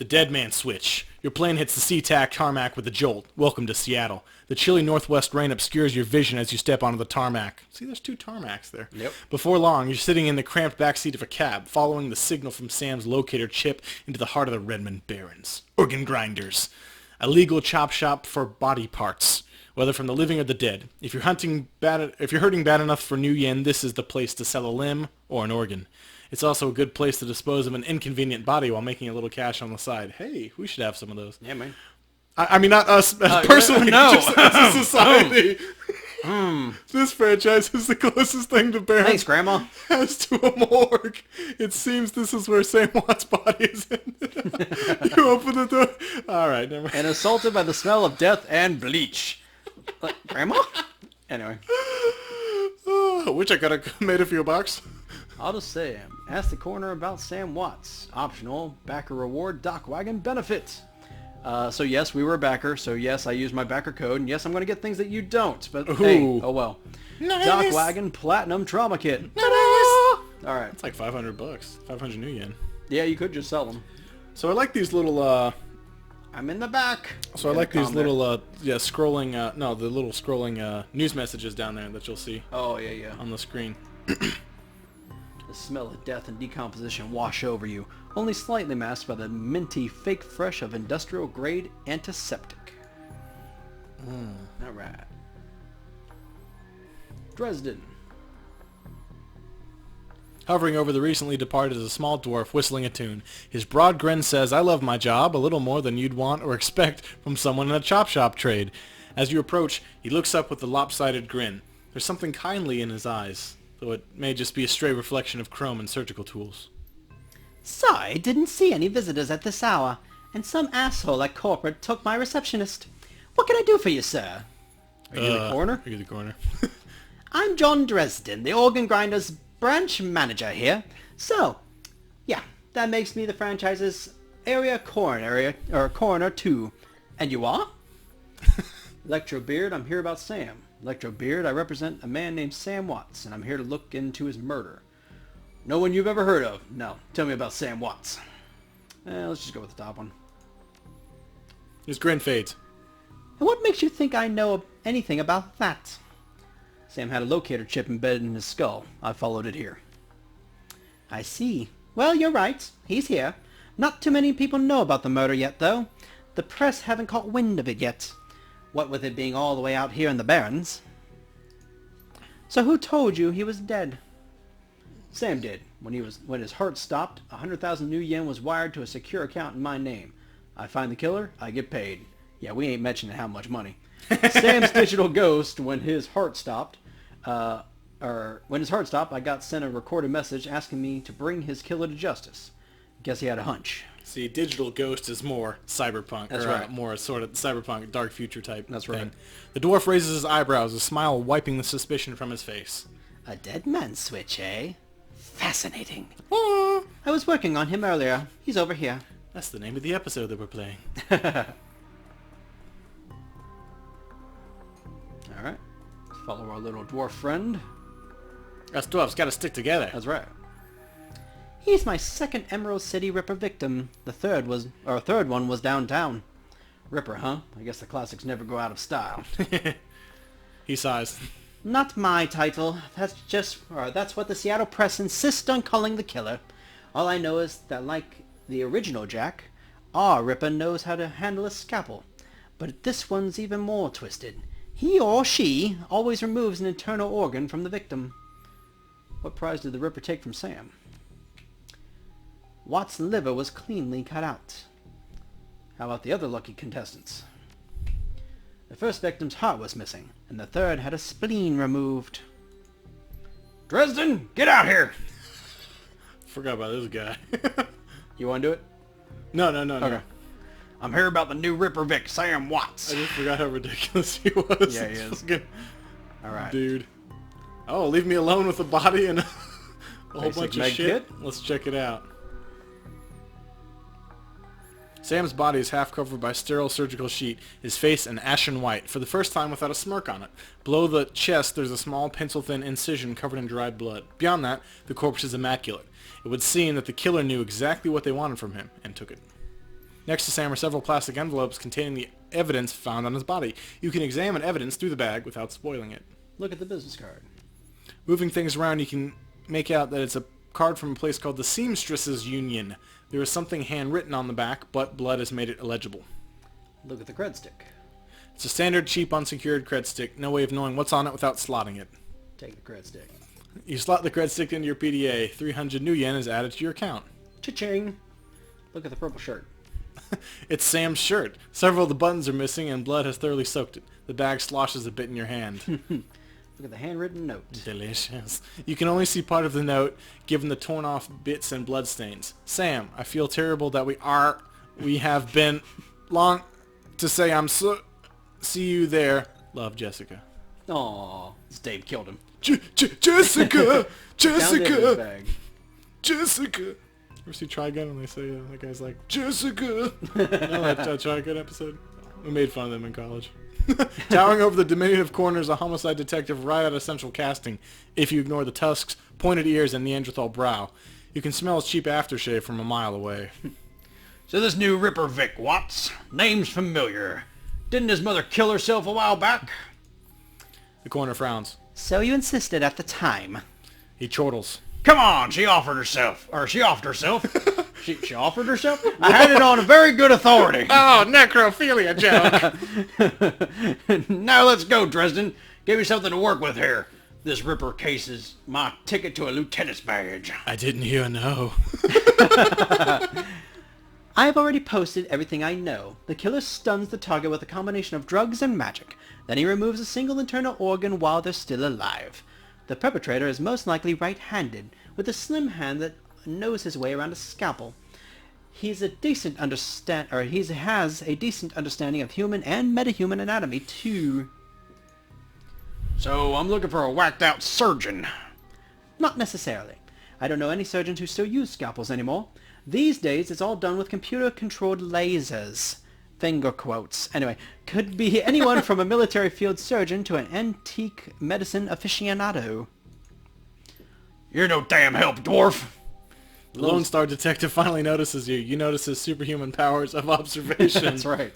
The dead man switch. Your plane hits the SeaTac tarmac with a jolt. Welcome to Seattle. The chilly northwest rain obscures your vision as you step onto the tarmac. See, there's 2 tarmacs there. Yep. Before long, you're sitting in the cramped backseat of a cab, following the signal from Sam's locator chip into the heart of the Redmond Barrens. Organ grinders. A legal chop shop for body parts, whether from the living or the dead. If you're hurting bad enough for new yen, this is the place to sell a limb or an organ. It's also a good place to dispose of an inconvenient body while making a little cash on the side. Hey, we should have some of those. Yeah, man. I mean, not us personally, no. just as a society. This franchise is the closest thing to Barrens Thanks, Grandma. has to a morgue. It seems this is where Sam Watt's body is in. You open the door. All right, never mind. And assaulted by the smell of death and bleach. Grandma? Anyway. Wish I could have made a few bucks. I'll just say, ask the coroner about Sam Watts. Optional, backer reward, dock wagon benefit. So yes, we were a backer. So yes, I used my backer code. And yes, I'm going to get things that you don't. But hey, oh well. Nice. Dock wagon platinum trauma kit. Nice. All right. It's like $500. 500 new yen. Yeah, you could just sell them. So I like these little I'm in the back. so I like these little scrolling the little scrolling news messages down there that you'll see Oh, yeah. on the screen. The smell of death and decomposition wash over you, only slightly masked by the minty fake fresh of industrial grade antiseptic. All right. Dresden. Hovering over the recently departed is a small dwarf whistling a tune. His broad grin says, "I love my job, a little more than you'd want or expect from someone in a chop shop trade." As you approach, he looks up with a lopsided grin. There's something kindly in his eyes, though it may just be a stray reflection of chrome and surgical tools. Sorry, didn't see any visitors at this hour, and some asshole at corporate took my receptionist. What can I do for you, sir? Are you the coroner? Are you the coroner? I'm John Dresden, the organ grinder's branch manager here. So, yeah, that makes me the franchise's coroner too. And you are? Electro Beard, I'm here about Sam. Electro Beard, I represent a man named Sam Watts, and I'm here to look into his murder. No one you've ever heard of. No. Tell me about Sam Watts. Let's just go with the top one. His grin fades. And what makes you think I know anything about that? Sam had a locator chip embedded in his skull. I followed it here. I see. Well, you're right. He's here. Not too many people know about the murder yet, though. The press haven't caught wind of it yet. What with it being all the way out here in the Barrens. So who told you he was dead? Sam did. When his heart stopped, 100,000 new yen was wired to a secure account in my name. I find the killer, I get paid. Yeah, we ain't mentioning how much money. Sam's digital ghost, when his heart stopped, I got sent a recorded message asking me to bring his killer to justice. Guess he had a hunch. See, digital ghost is more cyberpunk. That's or, right. More sort of cyberpunk, dark future type That's thing. right. The dwarf raises his eyebrows, a smile wiping the suspicion from his face. A dead man switch, eh? Fascinating. Ah, I was working on him earlier. He's over here. that's the name of the episode that we're playing. Alright. Let's follow our little dwarf friend. Us dwarves gotta stick together. That's right. He's my second Emerald City Ripper victim. The third one was downtown. Ripper, huh? I guess the classics never go out of style. He sighs. Not my title. That's what the Seattle press insists on calling the killer. All I know is that, like the original Jack, our Ripper knows how to handle a scalpel. But this one's even more twisted. He or she always removes an internal organ from the victim. What prize did the Ripper take from Sam? Watt's liver was cleanly cut out. How about the other lucky contestants? The first victim's heart was missing, and the third had a spleen removed. Dresden, get out here! Forgot about this guy. You want to do it? No. Okay. I'm here about the new Ripper Vic, Sam Watts. I just forgot how ridiculous he was. Yeah, he is. Fucking Alright. dude. Oh, leave me alone with a body and a whole Basic bunch of med shit. kit? Let's check it out. Sam's body is half covered by sterile surgical sheet, his face an ashen white, for the first time without a smirk on it. Below the chest there's a small pencil-thin incision covered in dried blood. Beyond that, the corpse is immaculate. It would seem that the killer knew exactly what they wanted from him, and took it. Next to Sam are several plastic envelopes containing the evidence found on his body. You can examine evidence through the bag without spoiling it. Look at the business card. Moving things around, you can make out that it's a card from a place called the Seamstresses Union. There is something handwritten on the back, but blood has made it illegible. Look at the cred stick. It's a standard, cheap, unsecured cred stick. No way of knowing what's on it without slotting it. Take the cred stick. You slot the cred stick into your PDA. 300 new yen is added to your account. Cha-ching! Look at the purple shirt. It's Sam's shirt. Several of the buttons are missing and blood has thoroughly soaked it. The bag sloshes a bit in your hand. Look at the handwritten note. Delicious. You can only see part of the note, given the torn off bits and blood stains. Sam, I feel terrible that we have been long to say I'm so... See you there. Love, Jessica. Aww, Dave killed him. Jessica! Found it in his Jessica! bag. Jessica! Ever see Trigun when they say that guy's like, Jessica! You know that Trigun episode? We made fun of them in college. Towering over the diminutive corner is a homicide detective right out of central casting, if you ignore the tusks, pointed ears, and Neanderthal brow. You can smell his cheap aftershave from a mile away. So this new Ripper Vic Watts, name's familiar. Didn't his mother kill herself a while back? The coroner frowns. So you insisted at the time. He chortles. Come on, she offered herself. She offered herself. she offered herself? I had it on a very good authority. Oh, necrophilia joke! Now let's go, Dresden. Give me something to work with here. This Ripper case is my ticket to a lieutenant's badge. I didn't hear a no. I have already posted everything I know. The killer stuns the target with a combination of drugs and magic. Then he removes a single internal organ while they're still alive. The perpetrator is most likely right-handed, with a slim hand that knows his way around a scalpel. He has a decent understanding of human and metahuman anatomy too. So I'm looking for a whacked-out surgeon. Not necessarily. I don't know any surgeons who still use scalpels anymore. These days it's all done with computer-controlled lasers. Finger quotes. Anyway, could be anyone from a military field surgeon to an antique medicine aficionado. You're no damn help, dwarf. The Lone Star detective finally notices you. You notice his superhuman powers of observation. That's right.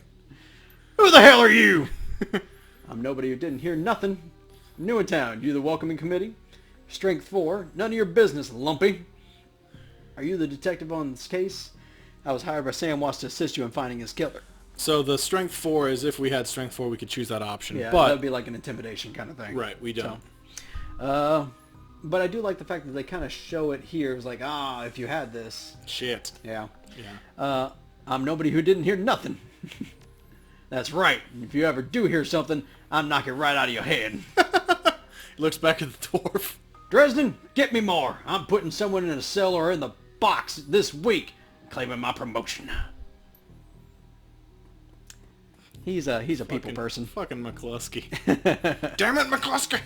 Who the hell are you? I'm nobody who didn't hear nothing. New in town. You the welcoming committee? Strength 4. None of your business, lumpy. Are you the detective on this case? I was hired by Sam Watts to assist you in finding his killer. So the Strength 4 is if we had Strength 4, we could choose that option. Yeah, but that would be like an intimidation kind of thing. Right, we don't. But I do like the fact that they kind of show it here. It's like, if you had this. Shit. Yeah. Yeah. I'm nobody who didn't hear nothing. That's right. If you ever do hear something, I'm knocking it right out of your head. He looks back at the dwarf. Dresden, get me more. I'm putting someone in a cell or in the box this week, claiming my promotion. He's a people person. Fucking McCluskey. Damn it, McCluskey!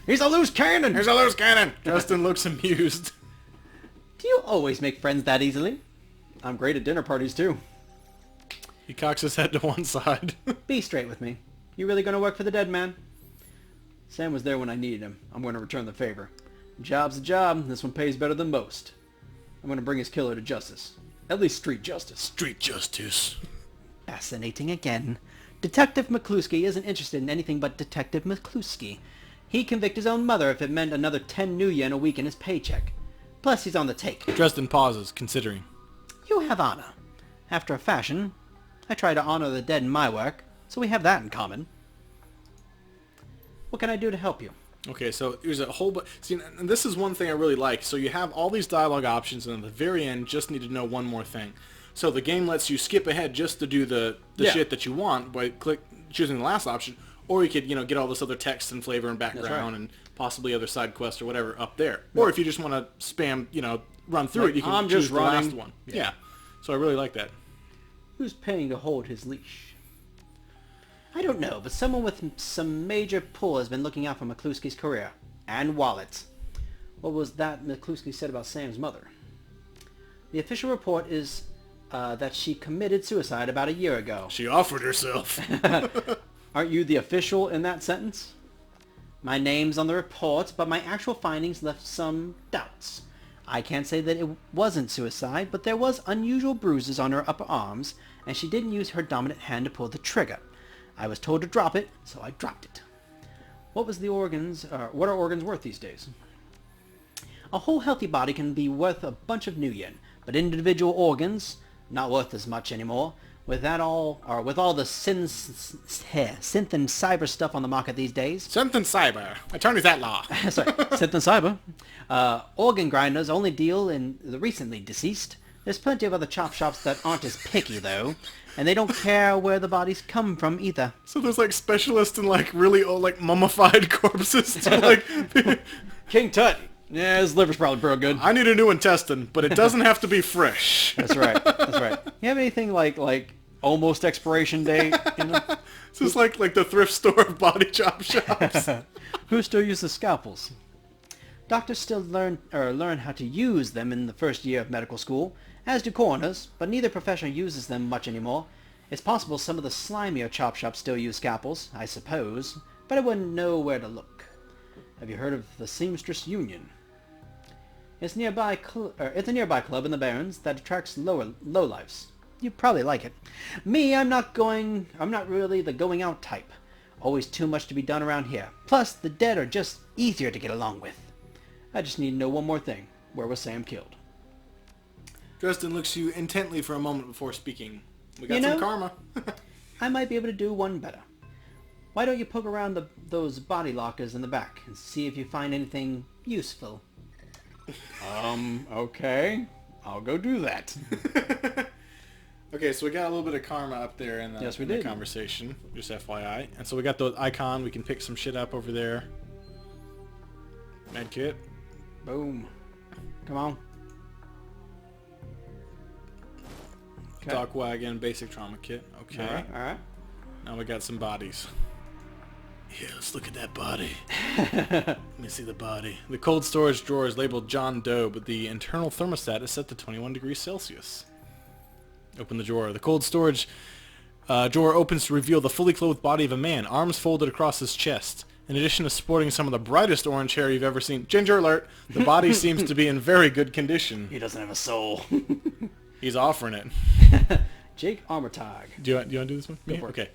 He's a loose cannon. Here's a loose cannon! Justin looks amused. Do you always make friends that easily? I'm great at dinner parties, too. He cocks his head to one side. Be straight with me. You really gonna work for the dead man? Sam was there when I needed him. I'm going to return the favor. Job's a job. This one pays better than most. I'm going to bring his killer to justice. At least street justice. Street justice. Fascinating again. Detective McCluskey isn't interested in anything but Detective McCluskey. He'd convict his own mother if it meant another 10 new yen a week in his paycheck. Plus, he's on the take. Dresden pauses, considering. You have honor. After a fashion, I try to honor the dead in my work, so we have that in common. What can I do to help you? Okay, so there's a whole bunch. See, and this is one thing I really like. So you have all these dialogue options, and at the very end, just need to know one more thing. So the game lets you skip ahead just to do the shit that you want by choosing the last option, or you could get all this other text and flavor and background and possibly other side quests or whatever up there. Or if you just want to spam, run through it, you can choose the last one. Yeah. So I really like that. Who's paying to hold his leash? I don't know, but someone with some major pull has been looking out for McCluskey's career. And wallet. What was that McCluskey said about Sam's mother? The official report is that she committed suicide about a year ago. She offered herself. Aren't you the official in that sentence? My name's on the report, but my actual findings left some doubts. I can't say that it wasn't suicide, but there was unusual bruises on her upper arms, and she didn't use her dominant hand to pull the trigger. I was told to drop it, so I dropped it. What are organs worth these days? A whole healthy body can be worth a bunch of new yen, but individual organs, not worth as much anymore. With all the synth and cyber stuff on the market these days. Synth and cyber. Attorneys at law. Sorry, synth and cyber. Organ grinders only deal in the recently deceased. There's plenty of other chop shops that aren't as picky, though, and they don't care where the bodies come from either. So there's like specialists in like really old, like mummified corpses to like... King Tut. Yeah, his liver's probably real good. I need a new intestine, but it doesn't have to be fresh. That's right. That's right. You have anything like almost expiration date? You know? This is like the thrift store of body chop shops. Who still uses scalpels? Doctors still learn how to use them in the first year of medical school, as do coroners, but neither profession uses them much anymore. It's possible some of the slimier chop shops still use scalpels, I suppose, but I wouldn't know where to look. Have you heard of the Seamstress Union? It's a nearby club in the Barrens that attracts lowlifes. You'd probably like it. Me, I'm not really the going out type. Always too much to be done around here. Plus, the dead are just easier to get along with. I just need to know one more thing. Where was Sam killed? Dresden looks you intently for a moment before speaking. We got some karma. I might be able to do one better. Why don't you poke around those body lockers in the back and see if you find anything useful? Okay. I'll go do that. Okay, so we got a little bit of karma up there in the conversation, just FYI. And so we got the icon. We can pick some shit up over there. Medkit. Boom. Come on. Okay. Dock wagon, basic trauma kit. Okay. All right. Now we got some bodies. Yeah, let's look at that body. Let me see the body. The cold storage drawer is labeled John Doe, but the internal thermostat is set to 21 degrees Celsius. Open the drawer. The cold storage drawer opens to reveal the fully clothed body of a man, arms folded across his chest. In addition to sporting some of the brightest orange hair you've ever seen, ginger alert, the body seems to be in very good condition. He doesn't have a soul. He's offering it. Jake Armitage. Do you want to do this one? Go for it. Okay.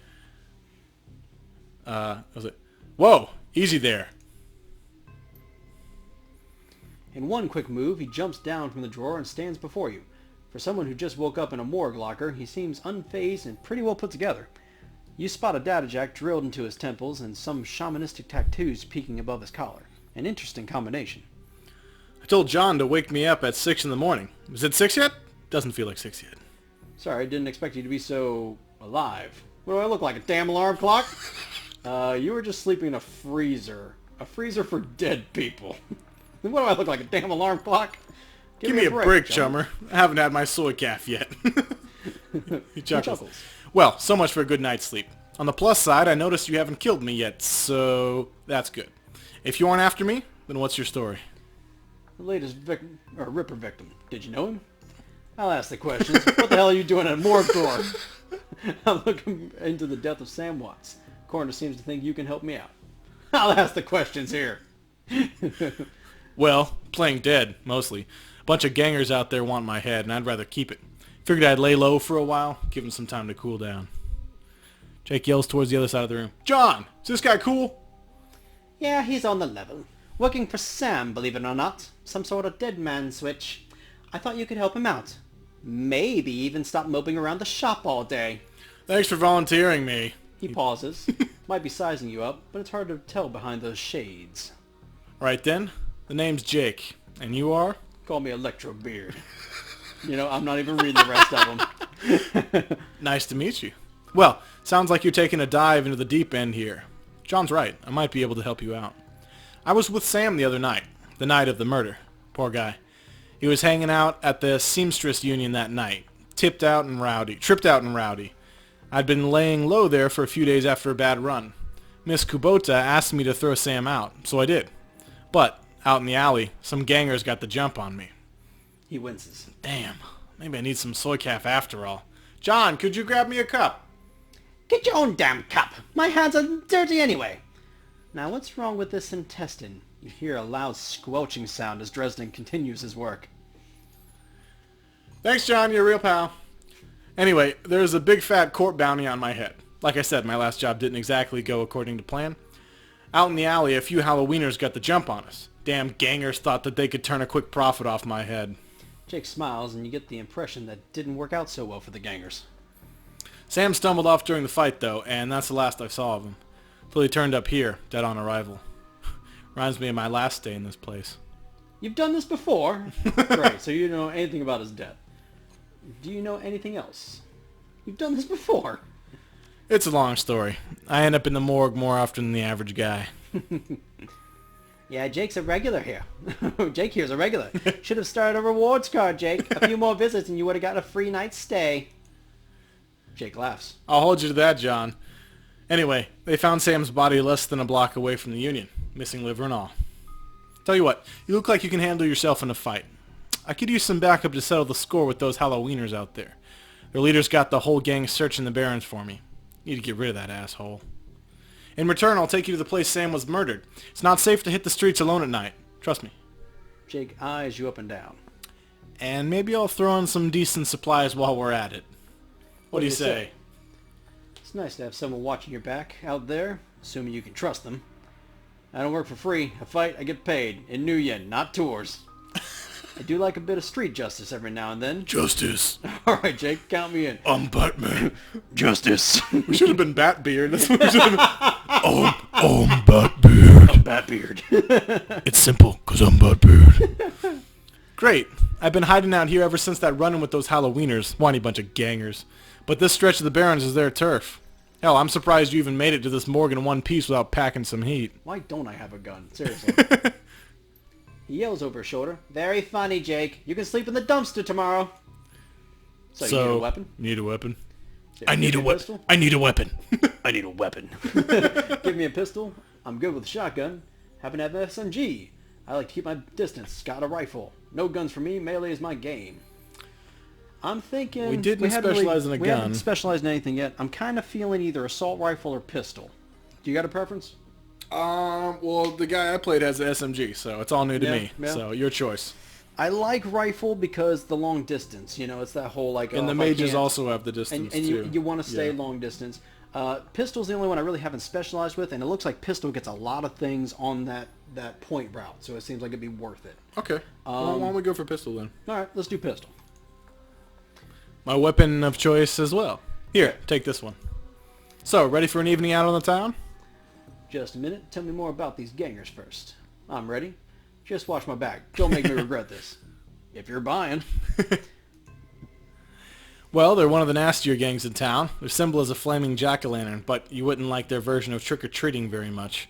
Was it? Whoa! Easy there. In one quick move, he jumps down from the drawer and stands before you. For someone who just woke up in a morgue locker, he seems unfazed and pretty well put together. You spot a data jack drilled into his temples and some shamanistic tattoos peeking above his collar. An interesting combination. I told John to wake me up at 6 in the morning. Is it 6 yet? Doesn't feel like 6 yet. Sorry, I didn't expect you to be so alive. What do I look like, a damn alarm clock? You were just sleeping in a freezer. A freezer for dead people. What do I look like, a damn alarm clock? Give me a break, chummer. I haven't had my soy calf yet. He chuckles. Well, so much for a good night's sleep. On the plus side, I noticed you haven't killed me yet, so that's good. If you aren't after me, then what's your story? The latest Ripper victim. Did you know him? I'll ask the questions. What the hell are you doing at a morgue door? I'm looking into the death of Sam Watts. Coroner seems to think you can help me out. I'll ask the questions here. Well, playing dead, mostly. A bunch of gangers out there want my head, and I'd rather keep it. Figured I'd lay low for a while, give him some time to cool down. Jake yells towards the other side of the room. John, is this guy cool? Yeah, he's on the level. Working for Sam, believe it or not. Some sort of dead man switch. I thought you could help him out. Maybe even stop moping around the shop all day. Thanks for volunteering me. He pauses. Might be sizing you up, but it's hard to tell behind those shades. Right then, the name's Jake. And you are? Call me Electro Beard. You know, I'm not even reading the rest of them. Nice to meet you. Well, sounds like you're taking a dive into the deep end here. John's right. I might be able to help you out. I was with Sam the other night. The night of the murder. Poor guy. He was hanging out at the Seamstress Union that night. Tripped out and rowdy. I'd been laying low there for a few days after a bad run. Miss Kubota asked me to throw Sam out, so I did. But, out in the alley, some gangers got the jump on me. He winces. Damn, maybe I need some soy calf after all. John, could you grab me a cup? Get your own damn cup. My hands are dirty anyway. Now what's wrong with this intestine? You hear a loud squelching sound as Dresden continues his work. Thanks, John. You're a real pal. Anyway, there's a big fat court bounty on my head. Like I said, my last job didn't exactly go according to plan. Out in the alley, a few Halloweeners got the jump on us. Damn gangers thought that they could turn a quick profit off my head. Jake smiles, and you get the impression that didn't work out so well for the gangers. Sam stumbled off during the fight, though, and that's the last I saw of him. Till he turned up here, dead on arrival. Reminds me of my last stay in this place. You've done this before? Great, so you don't know anything about his death. Do you know anything else? You've done this before. It's a long story. I end up in the morgue more often than the average guy. Yeah, Jake's a regular here. Jake here's a regular. Should have started a rewards card, Jake. A few more visits and you would have got a free night's stay. Jake laughs. I'll hold you to that, John. Anyway, they found Sam's body less than a block away from the Union, missing liver and all. Tell you what, you look like you can handle yourself in a fight. I could use some backup to settle the score with those Halloweeners out there. Their leader's got the whole gang searching the barrens for me. Need to get rid of that asshole. In return, I'll take you to the place Sam was murdered. It's not safe to hit the streets alone at night. Trust me. Jake eyes you up and down. And maybe I'll throw in some decent supplies while we're at it. What do you say? It's nice to have someone watching your back out there, assuming you can trust them. I don't work for free. I fight, I get paid. In New Yen, not tours. I do like a bit of street justice every now and then. Justice. Alright, Jake, count me in. I'm Batman. Justice. We should have been Batbeard. That's what we should have been. I'm Batbeard. I'm Batbeard. It's simple, because I'm Batbeard. Great. I've been hiding out here ever since that run-in with those Halloweeners. Whiny bunch of gangers. But this stretch of the Barrens is their turf. Hell, I'm surprised you even made it to this morgue in one piece without packing some heat. Why don't I have a gun? Seriously. He yells over his shoulder. Very funny, Jake. You can sleep in the dumpster tomorrow. So you need a weapon? Need a weapon? Yeah, I need a weapon. I need a weapon. I need a weapon. Give me a pistol. I'm good with a shotgun. Happen to have an SMG. I like to keep my distance. Got a rifle. No guns for me. Melee is my game. I'm thinking... We didn't specialize in a We gun. haven't specialized in anything yet. I'm kind of feeling either assault rifle or pistol. Do you got a preference? Well, the guy I played has an SMG, so it's all new to me. Yeah. So, your choice. I like rifle because the long distance, it's that whole like... And the mages also have the distance, and too. you want to stay long distance. Pistol's the only one I really haven't specialized with, and it looks like pistol gets a lot of things on that point route, so it seems like it'd be worth it. Okay. Well, why don't we go for pistol, then? Alright, let's do pistol. My weapon of choice as well. Here, take this one. So, ready for an evening out on the town? Just a minute. Tell me more about these gangers first. I'm ready. Just watch my back. Don't make me regret this. If you're buying. Well, they're one of the nastier gangs in town. Their symbol is a flaming jack-o'-lantern, but you wouldn't like their version of trick-or-treating very much.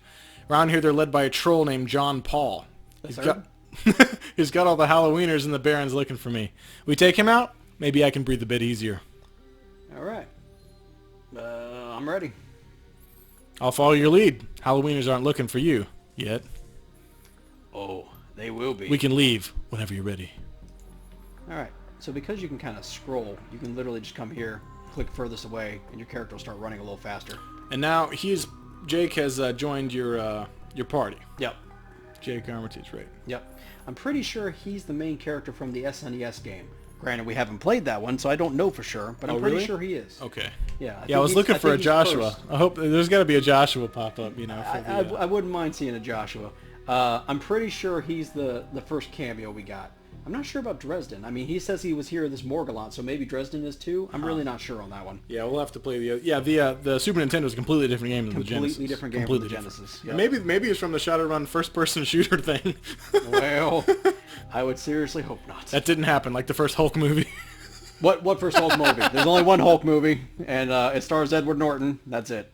Around here, they're led by a troll named John Paul. He's got all the Halloweeners in the Barrens looking for me. We take him out? Maybe I can breathe a bit easier. Alright. I'm ready. I'll follow your lead. Halloweeners aren't looking for you. Yet. Oh, they will be. We can leave whenever you're ready. Alright, so because you can kind of scroll, you can literally just come here, click furthest away, and your character will start running a little faster. And now Jake has joined your party. Yep. Jake Armitage, right? Yep. I'm pretty sure he's the main character from the SNES game. Granted, we haven't played that one, so I don't know for sure, but I'm pretty sure he is. Okay. Yeah. I was looking for a he's Joshua. first. I hope there's got to be a Joshua pop up, I wouldn't mind seeing a Joshua. I'm pretty sure he's the first cameo we got. I'm not sure about Dresden. I mean, he says he was here in this morgue a lot, so maybe Dresden is too. I'm really not sure on that one. Yeah, we'll have to play the Super Nintendo is a completely different game than the Genesis. Completely different game from the Genesis. Yep. Maybe it's from the Shadowrun first-person shooter thing. Well, I would seriously hope not. That didn't happen, like the first Hulk movie. What first Hulk movie? There's only one Hulk movie, and it stars Edward Norton. That's it.